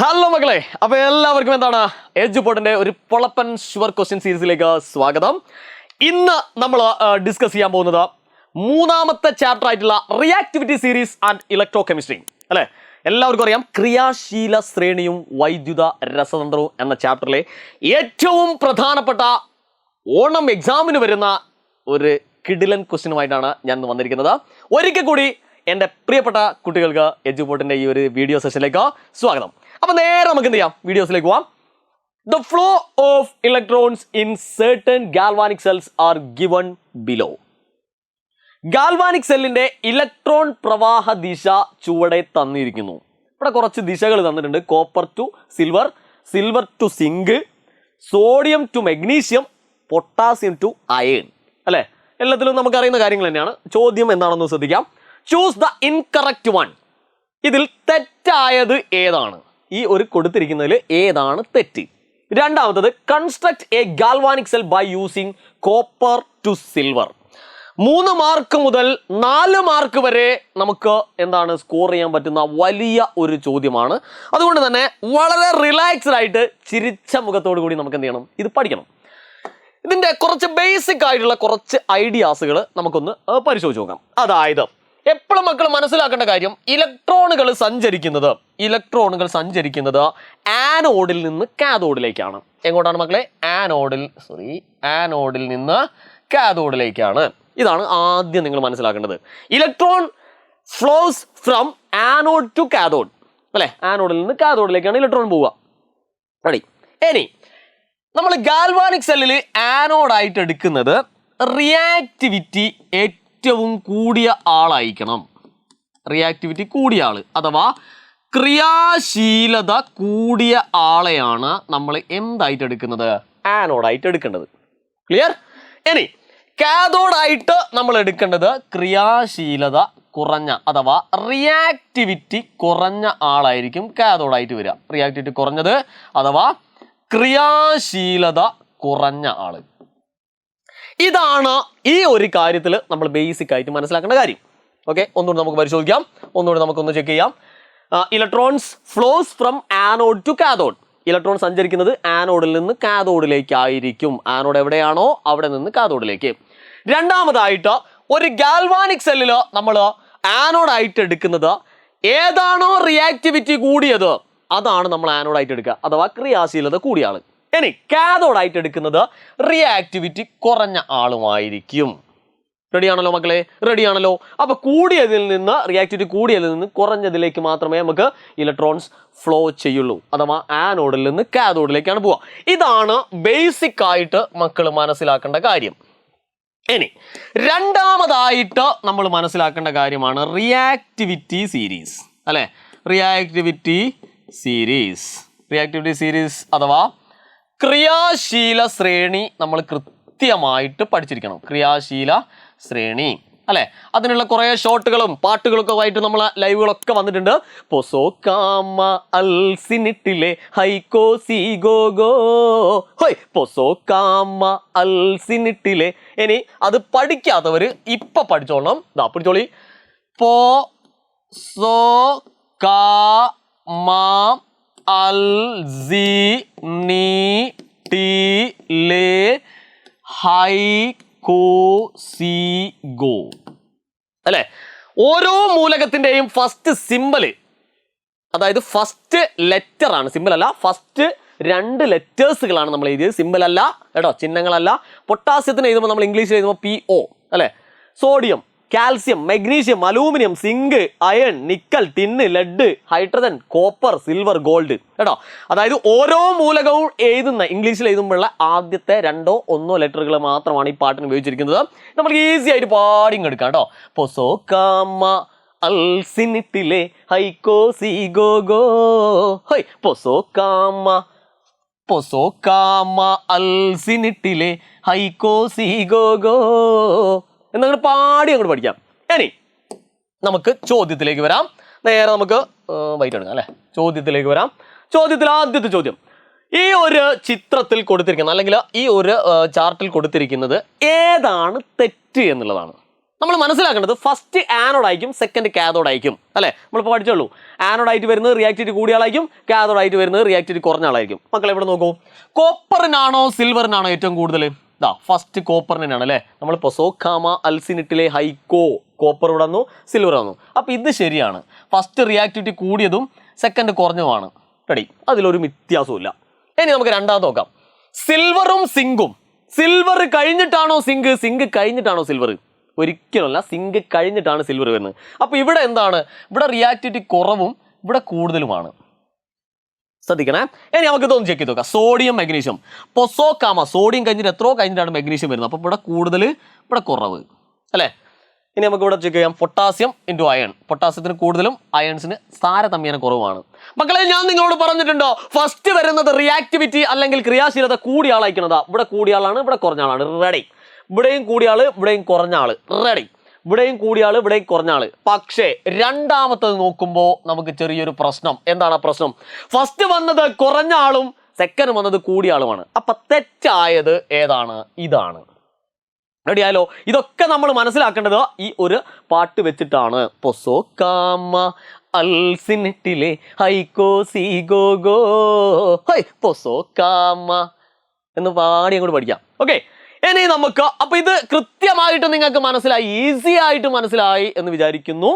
Hello മക്കളെ, അപ്പൊ എല്ലാവർക്കും എന്താണ് എഡ്യൂപോർട്ടിന്റെ ഒരു പൊളപ്പൻ ഷുവർ ക്വസ്റ്റ്യൻ സീരീസിലേക്ക് സ്വാഗതം. ഇന്ന് നമ്മൾ ഡിസ്കസ് ചെയ്യാൻ പോകുന്നത് മൂന്നാമത്തെ ചാപ്റ്റർ ആയിട്ടുള്ള reactivity series and electro chemistry അല്ലെ. എല്ലാവർക്കും അറിയാം ക്രിയാശീല ശ്രേണിയും വൈദ്യുത രസതന്ത്രവും എന്ന ചാപ്റ്ററിലെ ഏറ്റവും പ്രധാനപ്പെട്ട ഓണം എക്സാമിന് വരുന്ന ഒരു കിടിലൻ ക്വസ്റ്റ്യനുമായിട്ടാണ് ഞാൻ വന്നിരിക്കുന്നത്. ഒരിക്കൽ കൂടി എൻ്റെ പ്രിയപ്പെട്ട കുട്ടികൾക്ക് എഡ്യൂപോർട്ടിന്റെ ഈ ഒരു വീഡിയോ സെഷനിലേക്ക് സ്വാഗതം. അപ്പൊ നേരെ നമുക്ക് എന്ത് ചെയ്യാം, വീഡിയോസിലേക്ക് പോവാം. The flow of electrons in certain galvanic cells are given below. Galvanic സെല്ലിന്റെ ഇലക്ട്രോൺ പ്രവാഹ ദിശ ചുവടെ തന്നിരിക്കുന്നു. ഇവിടെ കുറച്ച് ദിശകൾ തന്നിട്ടുണ്ട്. Copper to silver, silver to zinc, sodium to magnesium, potassium to iron അല്ലെ. എല്ലാത്തിലും നമുക്ക് അറിയുന്ന കാര്യങ്ങൾ തന്നെയാണ്. ചോദ്യം എന്താണെന്ന് ശ്രദ്ധിക്കാം. Choose the incorrect one. ഇതിൽ തെറ്റായത് ഏതാണ്? ഈ ഒരു കൊടുത്തിരിക്കുന്നതിൽ ഏതാണ് തെറ്റ്? രണ്ടാമത്തത് construct a galvanic cell by using copper to silver. 3 mark മുതൽ 4 മാർക്ക് വരെ നമുക്ക് എന്താണ് സ്കോർ ചെയ്യാൻ പറ്റുന്ന വലിയ ഒരു ചോദ്യമാണ്. അതുകൊണ്ട് തന്നെ വളരെ റിലാക്സ്ഡ് ആയിട്ട് ചിരിച്ച മുഖത്തോടു കൂടി നമുക്ക് എന്ത് ചെയ്യണം, ഇത് പഠിക്കണം. ഇതിന്റെ കുറച്ച് ബേസിക് ആയിട്ടുള്ള കുറച്ച് ഐഡിയാസുകൾ നമുക്കൊന്ന് പരിശോധിച്ച് നോക്കാം. അതായത് എപ്പോഴും മക്കൾ മനസ്സിലാക്കേണ്ട കാര്യം, ഇലക്ട്രോണുകൾ സഞ്ചരിക്കുന്നത് ആനോഡിൽ നിന്ന് കാഥോഡിലേക്കാണ്. എങ്ങോട്ടാണ് മക്കളെ? ആനോഡിൽ നിന്ന് കാഥോഡിലേക്കാണ്. ഇതാണ് ആദ്യം നിങ്ങൾ മനസ്സിലാക്കേണ്ടത്. Electron flows from anode to cathode അല്ലെ. ആനോഡിൽ നിന്ന് കാഥോഡിലേക്കാണ് ഇലക്ട്രോൺ പോവുക. റെഡി? ഇനി നമ്മൾ ഗാൽവാനിക് സെല്ലിൽ ആനോഡായിട്ട് എടുക്കുന്നത് റിയാക്ടിവിറ്റി ഏറ്റവും കൂടിയ ആളായിരിക്കണം. റിയാക്ടിവിറ്റി കൂടിയ ആള് അഥവാ ക്രിയാശീലത കൂടിയ ആളെയാണ് നമ്മൾ എന്തായിട്ട് എടുക്കുന്നത്? ആനോഡായിട്ട് എടുക്കേണ്ടത്. ക്ലിയർ? ഇനി കാഥോഡായിട്ട് നമ്മൾ എടുക്കേണ്ടത് ക്രിയാശീലത കുറഞ്ഞ അഥവാ റിയാക്ടിവിറ്റി കുറഞ്ഞ ആളായിരിക്കും കാഥോഡായിട്ട് വരിക. റിയാക്ടിവിറ്റി കുറഞ്ഞത് അഥവാ ക്രിയാശീലത കുറഞ്ഞ ആള്. ഇതാണ് ഈ ഒരു കാര്യത്തിൽ നമ്മൾ ബേസിക് ആയിട്ട് മനസ്സിലാക്കേണ്ട കാര്യം. ഓക്കെ, ഒന്നുകൂടി നമുക്ക് പരിശോധിക്കാം, ഒന്നുകൂടി നമുക്കൊന്ന് ചെക്ക് ചെയ്യാം. Electrons flows from anode to cathode. Electron സഞ്ചരിക്കുന്നത് ആനോഡിൽ നിന്ന് കാഥോഡിലേക്കായിരിക്കും. ആനോഡ് എവിടെയാണോ അവിടെ നിന്ന് കാഥോഡിലേക്ക്. രണ്ടാമതായിട്ട് ഒരു ഗാൽവാനിക് സെല്ലിൽ നമ്മൾ ആനോഡായിട്ട് എടുക്കുന്നത് ഏതാണോ റിയാക്ടിവിറ്റി കൂടിയത് അതാണ് നമ്മൾ ആനോഡായിട്ട് എടുക്കുക അഥവാ ക്രിയാശീലത കൂടിയ ആള്. ഇനി കാഥോഡായിട്ട് എടുക്കുന്നത് റിയാക്ടിവിറ്റി കുറഞ്ഞ ആളുമായിരിക്കും. റെഡിയാണല്ലോ മക്കളെ? റെഡിയാണല്ലോ. അപ്പൊ കൂടിയതിൽ നിന്ന് റിയാക്ടിവിറ്റി കൂടിയതിൽ നിന്ന് കുറഞ്ഞതിലേക്ക് മാത്രമേ നമുക്ക് ഇലക്ട്രോൺസ് ഫ്ലോ ചെയ്യുള്ളൂ അഥവാ ആനോഡിൽ നിന്ന് കാഥോഡിലേക്കാണ് പോവുക. ഇതാണ് ബേസിക് ആയിട്ട് മക്കൾ മനസ്സിലാക്കേണ്ട കാര്യം. ഇനി രണ്ടാമതായിട്ട് നമ്മൾ മനസ്സിലാക്കേണ്ട കാര്യമാണ് റിയാക്ടിവിറ്റി സീരീസ് അല്ലെ. റിയാക്ടിവിറ്റി സീരീസ് അഥവാ ക്രിയാശീല ശ്രേണി നമ്മൾ കൃത്യമായിട്ട് പഠിച്ചിരിക്കണം. ക്രിയാശീല ശ്രേണി അല്ലെ. അതിനുള്ള കുറെ ഷോട്ടുകളും പാട്ടുകളൊക്കെ ആയിട്ട് നമ്മളെ ലൈവുകളൊക്കെ വന്നിട്ടുണ്ട്. പൊസോക്കാമ അൽസിനിട്ടിലെ ഹൈക്കോ സീഗോഗോ ഹോയ് പൊസോക്കാമ അൽസിനിട്ടിലെ. ഇനി അത് പഠിക്കാത്തവര് ഇപ്പൊ പഠിച്ചോളണം. ഇതാ പിടിച്ചോളി. പോ സോ കാ മാ അൽ സി നീ ടി ലേ ഹൈ കോ സി ഗോ അല്ലെ. ഓരോ മൂലകത്തിന്റെയും ഫസ്റ്റ് സിമ്പല്, അതായത് ഫസ്റ്റ് ലെറ്റർ ആണ്, സിമ്പൽ അല്ല, ഫസ്റ്റ് 2 ലെറ്റേഴ്സുകളാണ് നമ്മൾ എഴുതിയത്. സിമ്പൽ അല്ല കേട്ടോ, ചിഹ്നങ്ങളല്ല. പൊട്ടാസ്യത്തിന് എഴുതുമ്പോൾ നമ്മൾ ഇംഗ്ലീഷിൽ എഴുതുമ്പോൾ PO അല്ലെ. Sodium, calcium, magnesium, aluminium, zinc, iron, nickel, tin, lead, hydrogen, copper, silver, gold കേട്ടോ. അതായത് ഓരോ മൂലകവും എഴുതുന്ന ഇംഗ്ലീഷിൽ എഴുതുമ്പോഴുള്ള ആദ്യത്തെ 2 or 1 ലെറ്ററുകൾ മാത്രമാണ് ഈ പാട്ടിന് ഉപയോഗിച്ചിരിക്കുന്നത്. നമുക്ക് ഈസി ആയിട്ട് പാടിങ് എടുക്കാം കേട്ടോ. പൊസോക്കാമ അൽസിനിട്ടിലെ ഹൈക്കോ സീഗോഗോ ഹോയ് പൊസോക്കാമ അൽസിനിട്ടിലെ ഹൈക്കോ സീഗോഗോ എന്നങ്ങനെ പാടി അങ്ങോട്ട് പഠിക്കാം. ഇനി നമുക്ക് ചോദ്യത്തിലേക്ക് വരാം. നേരെ നമുക്ക് വൈറ്റ് എടുക്കാം അല്ലെ. ചോദ്യത്തിലേക്ക് വരാം. ചോദ്യത്തിൽ ആദ്യത്തെ ചോദ്യം, ഈ ഒരു ചിത്രത്തിൽ കൊടുത്തിരിക്കുന്നത് അല്ലെങ്കിൽ ഈ ഒരു ചാർട്ടിൽ കൊടുത്തിരിക്കുന്നത് ഏതാണ് തെറ്റ് എന്നുള്ളതാണ്. നമ്മൾ മനസ്സിലാക്കേണ്ടത് ഫസ്റ്റ് ആനോഡ് ആയിരിക്കും, സെക്കൻഡ് കാഥോഡ് ആയിരിക്കും അല്ലേ? നമ്മളിപ്പോൾ പഠിച്ചുള്ളൂ. ആനോഡ് ആയിട്ട് വരുന്നത് റിയാക്ടിവിറ്റി കൂടിയ ആളായിരിക്കും, കാഥോഡ് ആയിട്ട് വരുന്നത് റിയാക്ടിവിറ്റി കുറഞ്ഞ ആളായിരിക്കും. മക്കളെ ഇവിടെ നോക്കൂ, കോപ്പറിനാണോ സിൽവറിനാണോ ഏറ്റവും കൂടുതൽ? ഫസ്റ്റ് കോപ്പറിനാണ് അല്ലേ? നമ്മൾ പൊസോക്കാമ അൽസിനിറ്റിലെ ഹൈക്കോ കോപ്പർ ഇവിടെ വന്നു, സിൽവർ വന്നു. അപ്പോൾ ഇത് ശരിയാണ്. ഫസ്റ്റ് റിയാക്ടിവിറ്റി കൂടിയതും സെക്കൻഡ് കുറഞ്ഞതുമാണ്. റെഡി, അതിലൊരു വ്യത്യാസവും ഇല്ല. ഇനി നമുക്ക് രണ്ടാമത് നോക്കാം. സിൽവറും സിങ്കും. സിൽവർ കഴിഞ്ഞിട്ടാണോ സിങ്ക്, സിങ്ക് കഴിഞ്ഞിട്ടാണോ സിൽവർ? ഒരിക്കലല്ല, സിങ്ക് കഴിഞ്ഞിട്ടാണ് സിൽവർ വരുന്നത്. അപ്പോൾ ഇവിടെ എന്താണ്? ഇവിടെ റിയാക്ടിവിറ്റി കുറവും ഇവിടെ കൂടുതലുമാണ്. ശ്രദ്ധിക്കണേ. ഇനി നമുക്ക് ഇതൊന്ന് ചെക്ക് ചെയ്ത് നോക്കാം. സോഡിയം മഗ്നീഷ്യം, പൊസോക്കാമ സോഡിയം കഴിഞ്ഞിട്ട് എത്രയോ കഴിഞ്ഞിട്ടാണ് മഗ്നീഷ്യം വരുന്നത്. അപ്പോൾ ഇവിടെ കൂടുതൽ ഇവിടെ കുറവ് അല്ലേ? ഇനി നമുക്ക് ഇവിടെ ചെക്ക് ചെയ്യാം. Potassium into iron. പൊട്ടാസ്യത്തിന് കൂടുതലും അയൺസിന് താരതമ്യേന കുറവാണ്. മക്കളെ ഞാൻ നിങ്ങളോട് പറഞ്ഞിട്ടുണ്ടോ, ഫസ്റ്റ് വരുന്നത് റിയാക്ടിവിറ്റി അല്ലെങ്കിൽ ക്രിയാശീലത കൂടിയ ആളായിരിക്കണതാ. ഇവിടെ കൂടിയ ആളാണ്, ഇവിടെ കുറഞ്ഞ ആളാണ്. റെഡി. ഇവിടെയും കൂടിയ ആള്, ഇവിടെയും കുറഞ്ഞ ആള്. റെഡി. ഇവിടെയും കൂടിയ ആള്, ഇവിടെയും കുറഞ്ഞ ആള്. പക്ഷേ രണ്ടാമത്തത് നോക്കുമ്പോൾ നമുക്ക് ചെറിയൊരു പ്രശ്നം. എന്താണ് ആ പ്രശ്നം? ഫസ്റ്റ് വന്നത് കുറഞ്ഞ ആളും സെക്കൻഡ് വന്നത് കൂടിയ ആളുമാണ്. അപ്പൊ തെറ്റായത് ഏതാണ്? ഇതാണ്. റെഡിയായാലോ? ഇതൊക്കെ നമ്മൾ മനസ്സിലാക്കേണ്ടത് ഈ ഒരു പാട്ട് വെച്ചിട്ടാണ്. പൊസോക്കാമ അൽസിനിറ്റിലെ ഹൈക്കോ സീഗോ ഗോ ഹൈ പൊസോക്കാമ എന്ന് പാടി അങ്ങോട്ട് പഠിക്കാം. ഓക്കെ, ഇനി നമുക്ക് അപ്പൊ ഇത് കൃത്യമായിട്ട് നിങ്ങൾക്ക് മനസ്സിലായി, ഈസി ആയിട്ട് മനസ്സിലായി എന്ന് വിചാരിക്കുന്നു.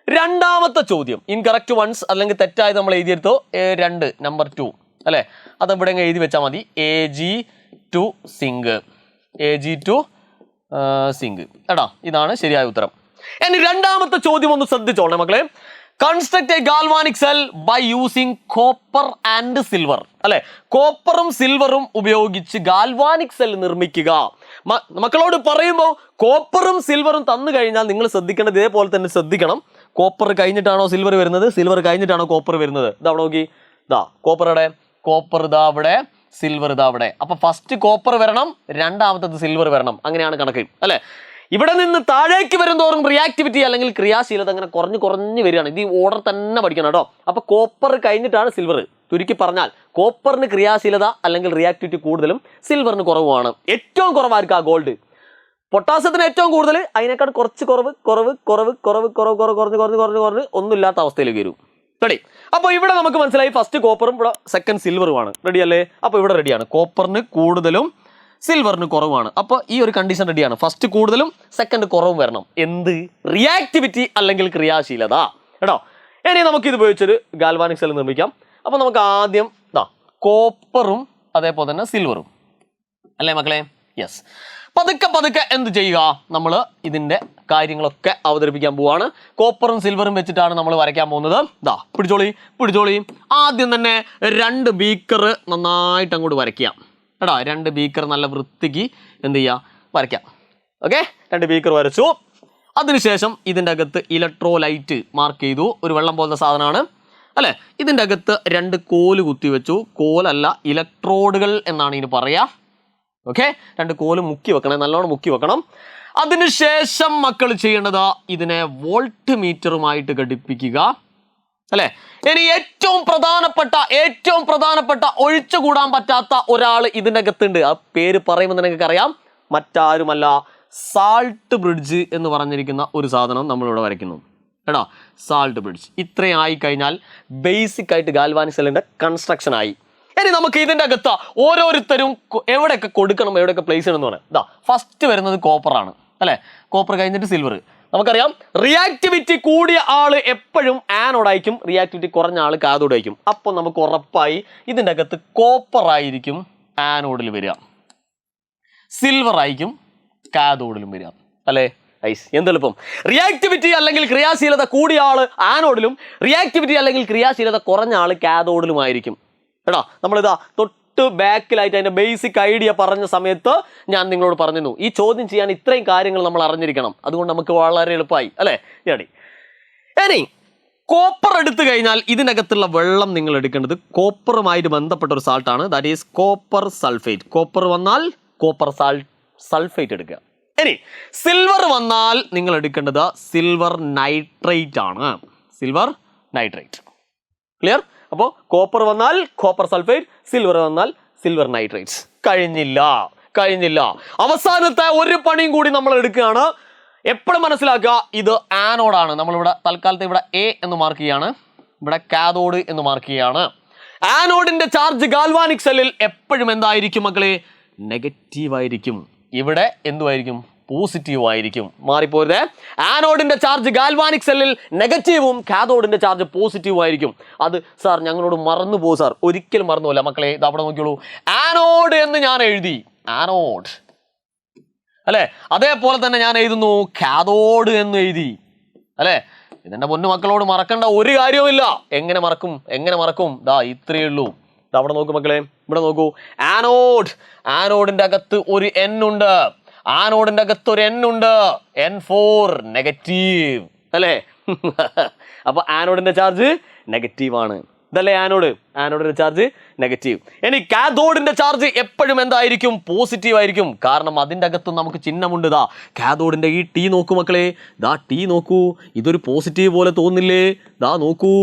രണ്ടാമത്തെ ചോദ്യം ഇൻകറക്റ്റ് വൺസ് അല്ലെങ്കിൽ തെറ്റായത് നമ്മൾ എഴുതിയെടുത്തോ. 2 നമ്പർ 2 അല്ലെ? അത് ഇവിടെ എഴുതി വെച്ചാൽ മതി. Ag2 സിങ്ക്, Ag2 സിങ്ക് എടാ, ഇതാണ് ശരിയായ ഉത്തരം. ഇനി രണ്ടാമത്തെ ചോദ്യം ഒന്ന് ശ്രദ്ധിച്ചോളെ മക്കളെ. Construct a galvanic cell by using copper and silver അല്ലെ? കോപ്പറും സിൽവറും ഉപയോഗിച്ച് ഗാൽവാനിക് സെൽ നിർമ്മിക്കുക. മക്കളോട് പറയുമ്പോൾ കോപ്പറും സിൽവറും തന്നു കഴിഞ്ഞാൽ നിങ്ങൾ ശ്രദ്ധിക്കേണ്ടത് ഇതേപോലെ തന്നെ ശ്രദ്ധിക്കണം. കോപ്പർ കഴിഞ്ഞിട്ടാണോ സിൽവർ വരുന്നത്, സിൽവർ കഴിഞ്ഞിട്ടാണോ കോപ്പർ വരുന്നത്? ഇതാ അവിടെ നോക്കി, ഇതാ കോപ്പർ അവിടെ, കോപ്പർ ഇതാ അവിടെ, സിൽവർ ഇതാ അവിടെ. അപ്പൊ ഫസ്റ്റ് കോപ്പർ വരണം, രണ്ടാമത്തത് സിൽവർ വരണം. അങ്ങനെയാണ് കണക്ക് അല്ലെ? ഇവിടെ നിന്ന് താഴേക്ക് വരുന്തോറും റിയാക്ടിവിറ്റി അല്ലെങ്കിൽ ക്രിയാശീലത അങ്ങനെ കുറഞ്ഞു വരികയാണ്. ഇത് ഈ ഓർഡർ തന്നെ പഠിക്കണം കേട്ടോ. അപ്പൊ കോപ്പർ കഴിഞ്ഞിട്ടാണ് സിൽവർ. ചുരുക്കി പറഞ്ഞാൽ കോപ്പറിന് ക്രിയാശീലത അല്ലെങ്കിൽ റിയാക്ടിവിറ്റി കൂടുതലും സിൽവറിന് കുറവുമാണ്. ഏറ്റവും കുറവായിരിക്കും ആ ഗോൾഡ്. പൊട്ടാസ്യത്തിന് ഏറ്റവും കൂടുതൽ, അതിനേക്കാൾ കുറച്ച് കുറഞ്ഞ് ഒന്നുമില്ലാത്ത അവസ്ഥയിലേക്ക് വരും. റെഡി. അപ്പോൾ ഇവിടെ നമുക്ക് മനസ്സിലായി ഫസ്റ്റ് കോപ്പറും ഇവിടെ സെക്കൻഡ് സിൽവറുമാണ്. റെഡി അല്ലേ? അപ്പോൾ ഇവിടെ റെഡിയാണ്. കോപ്പറിന് കൂടുതലും സിൽവറിന് കുറവാണ്. അപ്പോൾ ഈ ഒരു കണ്ടീഷൻ റെഡിയാണ്. ഫസ്റ്റ് കൂടുതലും സെക്കൻഡ് കുറവും വരണം. എന്ത്? റിയാക്ടിവിറ്റി അല്ലെങ്കിൽ ക്രിയാശീലത കേട്ടോ. ഇനി നമുക്ക് ഇത് ഉപയോഗിച്ചൊരു ഗാൽവാനിക് സെൽ നിർമ്മിക്കാം. അപ്പോൾ നമുക്ക് ആദ്യം കോപ്പറും അതേപോലെ തന്നെ സിൽവറും അല്ലേ മക്കളെ? യെസ്. പതുക്കെ എന്ത് ചെയ്യുക, നമ്മൾ ഇതിൻ്റെ കാര്യങ്ങളൊക്കെ അവതരിപ്പിക്കാൻ പോവാണ്. കോപ്പറും സിൽവറും വെച്ചിട്ടാണ് നമ്മൾ വരയ്ക്കാൻ പോകുന്നത്. പിടിച്ചോളി. ആദ്യം തന്നെ 2 ബീക്കർ നന്നായിട്ട് അങ്ങോട്ട് വരയ്ക്കാം എടാ. 2 ബീക്കർ നല്ല വൃത്തിക്ക് എന്ത് ചെയ്യുക, വരയ്ക്കാം. ഓക്കെ, 2 ബീക്കർ വരച്ചു. അതിനുശേഷം ഇതിൻ്റെ അകത്ത് ഇലക്ട്രോലൈറ്റ് മാർക്ക് ചെയ്തു. ഒരു വെള്ളം പോലത്തെ സാധനമാണ് അല്ലേ? ഇതിൻ്റെ അകത്ത് 2 കോല് കുത്തി വെച്ചു. കോലല്ല, ഇലക്ട്രോഡുകൾ എന്നാണ് ഇതിന് പറയുക. ഓക്കെ, 2 കോല് മുക്കി വെക്കണം, നല്ലോണം മുക്കി വെക്കണം. അതിനുശേഷം മക്കൾ ചെയ്യേണ്ടത് ഇതിനെ വോൾട്ട് മീറ്ററുമായിട്ട് ഘടിപ്പിക്കുക അല്ലെ? ഇനി ഏറ്റവും പ്രധാനപ്പെട്ട ഒഴിച്ചുകൂടാൻ പറ്റാത്ത ഒരാൾ ഇതിൻ്റെ അകത്തുണ്ട്. ആ പേര് പറയുമ്പോൾ നിങ്ങൾക്ക് അറിയാം, മറ്റാരുമല്ല, സാൾട്ട് ബ്രിഡ്ജ് എന്ന് പറഞ്ഞിരിക്കുന്ന ഒരു സാധനം നമ്മളിവിടെ വരയ്ക്കുന്നു എടാ. Salt bridge. ഇത്രയും ആയി കഴിഞ്ഞാൽ ബേസിക് ആയിട്ട് ഗാൽവാനിക് സെല്ലിന്റെ കൺസ്ട്രക്ഷൻ ആയി. ഇനി നമുക്ക് ഇതിൻ്റെ അകത്ത് ഓരോരുത്തരും എവിടെയൊക്കെ കൊടുക്കണം, എവിടെയൊക്കെ പ്ലേസ് ചെയ്യണം എന്ന് പറയാം. ഫസ്റ്റ് വരുന്നത് കോപ്പറാണ് അല്ലെ? കോപ്പർ കഴിഞ്ഞിട്ട് സിൽവർ. നമുക്കറിയാം റിയാക്ടിവിറ്റി കൂടിയ ആള് എപ്പോഴും ആനോഡ് ആയിരിക്കും, റിയാക്ടിവിറ്റി കുറഞ്ഞ ആള് കാഥോഡ് ആയിരിക്കും. അപ്പോൾ നമുക്ക് ഉറപ്പായി ഇതിൻ്റെ അകത്ത് കോപ്പർ ആയിരിക്കും ആനോഡിൽ വരിക, സിൽവർ ആയിരിക്കും കാഥോഡിലും വരിക അല്ലേ? എന്തെളുപ്പം. റിയാക്ടിവിറ്റി അല്ലെങ്കിൽ ക്രിയാശീലത കൂടിയ ആള് ആനോഡിലും റിയാക്ടിവിറ്റി അല്ലെങ്കിൽ ക്രിയാശീലത കുറഞ്ഞ ആള് കാഥോഡിലുമായിരിക്കും എടാ. നമ്മളിതാ തൊട്ട് ബാക്കിലായിട്ട് അതിന്റെ ബേസിക് ഐഡിയ പറഞ്ഞ സമയത്ത് ഞാൻ നിങ്ങളോട് പറഞ്ഞിരുന്നു, ഈ ചോദ്യം ചെയ്യാൻ ഇത്രയും കാര്യങ്ങൾ നമ്മൾ അറിഞ്ഞിരിക്കണം. അതുകൊണ്ട് നമുക്ക് വളരെ എളുപ്പമായി അല്ലേ? ഇനി കോപ്പർ എടുത്തു കഴിഞ്ഞാൽ ഇതിനകത്തുള്ള വെള്ളം നിങ്ങൾ എടുക്കേണ്ടത് കോപ്പറുമായിട്ട് ബന്ധപ്പെട്ട ഒരു സാൾട്ടാണ്. That is copper sulphate. Copper വന്നാൽ കോപ്പർ സൾഫേറ്റ് എടുക്കുക. ഇനി സിൽവർ വന്നാൽ നിങ്ങൾ എടുക്കേണ്ടത് സിൽവർ നൈട്രേറ്റ് ആണ്. Silver nitrate. ക്ലിയർ? അപ്പോൾ കോപ്പർ വന്നാൽ കോപ്പർ സൾഫേറ്റ്, സിൽവർ വന്നാൽ സിൽവർ നൈട്രേറ്റ്സ്. കഴിഞ്ഞില്ല. അവസാനത്തെ ഒരു പണിയും കൂടി നമ്മൾ എടുക്കുകയാണ്. എപ്പോഴും മനസ്സിലാക്കുക, ഇത് ആനോഡാണ്. നമ്മളിവിടെ തൽക്കാലത്ത് ഇവിടെ എ എന്ന് മാർക്ക് ചെയ്യാണ്, ഇവിടെ കാഥോഡ് എന്ന് മാർക്ക് ചെയ്യാണ്. ആനോഡിന്റെ ചാർജ് ഗാൽവാനിക് സെല്ലിൽ എപ്പോഴും എന്തായിരിക്കും മക്കളെ? നെഗറ്റീവ് ആയിരിക്കും. ഇവിടെ എന്തുമായിരിക്കും? പോസിറ്റീവ് ആയിരിക്കും. മാറിപ്പോരുതേ. ആനോഡിന്റെ ചാർജ് ഗാൽവാനിക് സെല്ലിൽ നെഗറ്റീവും കാഥോഡിന്റെ ചാർജ് പോസിറ്റീവും ആയിരിക്കും. അത് സാർ ഞങ്ങളോട് മറന്നു പോകും സാർ. ഒരിക്കലും മറന്നുപോല മക്കളെ. ഇത് അവിടെ നോക്കിയോളൂ, ആനോഡ് എന്ന് ഞാൻ എഴുതി, ആനോഡ് അല്ലെ. അതേപോലെ തന്നെ ഞാൻ എഴുതുന്നു കാഥോഡ് എന്ന് എഴുതി അല്ലെ. ഇതെന്റെ പൊന്നു മക്കളോട് മറക്കേണ്ട ഒരു കാര്യവുമില്ല. എങ്ങനെ മറക്കും? ദാ ഇത്രയേ ഉള്ളൂ. അവിടെ നോക്കൂ മക്കളെ, ഇവിടെ നോക്കൂ, ആനോഡ്. ആനോഡിന്റെ അകത്ത് ഒരു N ഉണ്ട്. ആനോഡിന്റെ അകത്ത് ഒരു N ഉണ്ട്. N4 നെഗറ്റീവ് അല്ലേ. അപ്പൊ ആനോഡിന്റെ ചാർജ് നെഗറ്റീവ് ആണ്. ഇതല്ലേ ആനോഡിന്റെ ചാർജ് നെഗറ്റീവ്. ഇനി കാഥോഡിന്റെ ചാർജ് എപ്പോഴും എന്തായിരിക്കും? പോസിറ്റീവ് ആയിരിക്കും. കാരണം അതിൻ്റെ അകത്ത് നമുക്ക് ചിഹ്നമുണ്ട്. ദാ കാഥോഡിന്റെ ഈ T നോക്കൂ മക്കളെ, ദാ T നോക്കൂ, ഇതൊരു പോസിറ്റീവ് പോലെ തോന്നില്ലേ? ദാ നോക്കൂ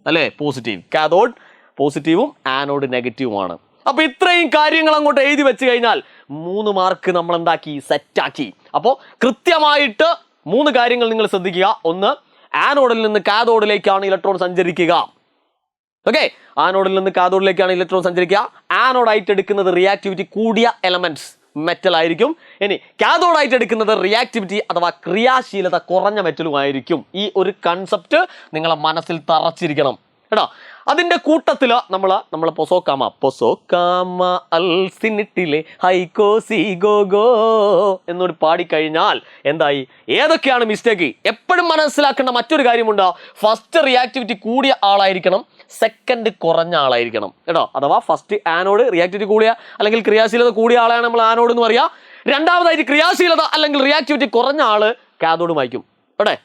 അല്ലേ, പോസിറ്റീവ്. കാഥോഡ് പോസിറ്റീവും ആനോഡ് നെഗറ്റീവുമാണ്. അപ്പൊ ഇത്രയും കാര്യങ്ങൾ അങ്ങോട്ട് എഴുതി വെച്ച് കഴിഞ്ഞാൽ 3 മാർക്ക് നമ്മൾ എന്താക്കി? സെറ്റാക്കി. അപ്പോൾ കൃത്യമായിട്ട് 3 കാര്യങ്ങൾ നിങ്ങൾ ശ്രദ്ധിക്കുക. ഒന്ന്, ആനോഡിൽ നിന്ന് കാഥോഡിലേക്കാണ് ഇലക്ട്രോൺ സഞ്ചരിക്കുക. ഓക്കെ, ആനോഡിൽ നിന്ന് കാഥോഡിലേക്കാണ് ഇലക്ട്രോൺ സഞ്ചരിക്കുക. ആനോഡായിട്ട് എടുക്കുന്നത് റിയാക്ടിവിറ്റി കൂടിയ എലമെന്റ്സ് മെറ്റൽ ആയിരിക്കും. ഇനി കാഥോഡായിട്ട് എടുക്കുന്നത് റിയാക്ടിവിറ്റി അഥവാ ക്രിയാശീലത കുറഞ്ഞ മെറ്റലും ആയിരിക്കും. ഈ ഒരു കൺസെപ്റ്റ് നിങ്ങളെ മനസ്സിൽ തറച്ചിരിക്കണം കേട്ടോ. അതിന്റെ കൂട്ടത്തില് നമ്മള് പൊസോക്കാമ അൽസിനിട്ടിലെ ഹൈക്കോ സീഗോ എന്നൊരു പാടിക്കഴിഞ്ഞാൽ എന്തായി? ഏതൊക്കെയാണ് മിസ്റ്റേക്ക്? എപ്പോഴും മനസ്സിലാക്കേണ്ട മറ്റൊരു കാര്യമുണ്ട്. ഫസ്റ്റ് റിയാക്ടിവിറ്റി കൂടിയ ആളായിരിക്കണം, സെക്കൻഡ് കുറഞ്ഞ ആളായിരിക്കണം കേട്ടോ. അഥവാ ഫസ്റ്റ് ആനോഡ് റിയാക്ടിവിറ്റി കൂടിയ അല്ലെങ്കിൽ ക്രിയാശീലത കൂടിയ ആളാണ് നമ്മൾ ആനോഡ് എന്ന് പറയാ. രണ്ടാമതായിട്ട് ക്രിയാശീലത അല്ലെങ്കിൽ റിയാക്ടിവിറ്റി കുറഞ്ഞ ആള് കാഥോഡ് വായിക്കും കേട്ടെ.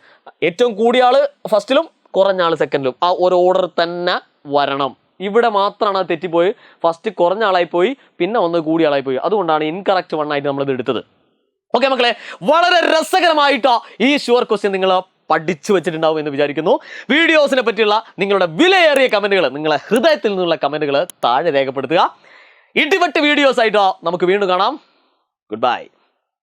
ഏറ്റവും കൂടിയ ആള് ഫസ്റ്റിലും കുറഞ്ഞ ആള് സെക്കൻഡിലും. ആ ഒരു ഓർഡർ തന്നെ വരണം. ഇവിടെ മാത്രമാണ് അത് തെറ്റിപ്പോയി. ഫസ്റ്റ് കുറഞ്ഞ ആളായി പോയി, പിന്നെ ഒന്ന് കൂടിയ ആളായി പോയി. അതുകൊണ്ടാണ് ഇൻകറക്റ്റ് 1 ആയിട്ട് നമ്മളിത് എടുത്തത്. ഓക്കെ മക്കളെ, വളരെ രസകരമായിട്ട് ഈ ഷുവർ ക്വസ്റ്റ്യൻ നിങ്ങൾ പഠിച്ചു വെച്ചിട്ടുണ്ടാവും എന്ന് വിചാരിക്കുന്നു. വീഡിയോസിനെ പറ്റിയുള്ള നിങ്ങളുടെ വിലയേറിയ കമന്റുകൾ, നിങ്ങളെ ഹൃദയത്തിൽ നിന്നുള്ള കമന്റുകൾ താഴെ രേഖപ്പെടുത്തുക. ഇടിവെട്ട് വീഡിയോസ് ആയിട്ട് നമുക്ക് വീണ്ടും കാണാം. Good bye.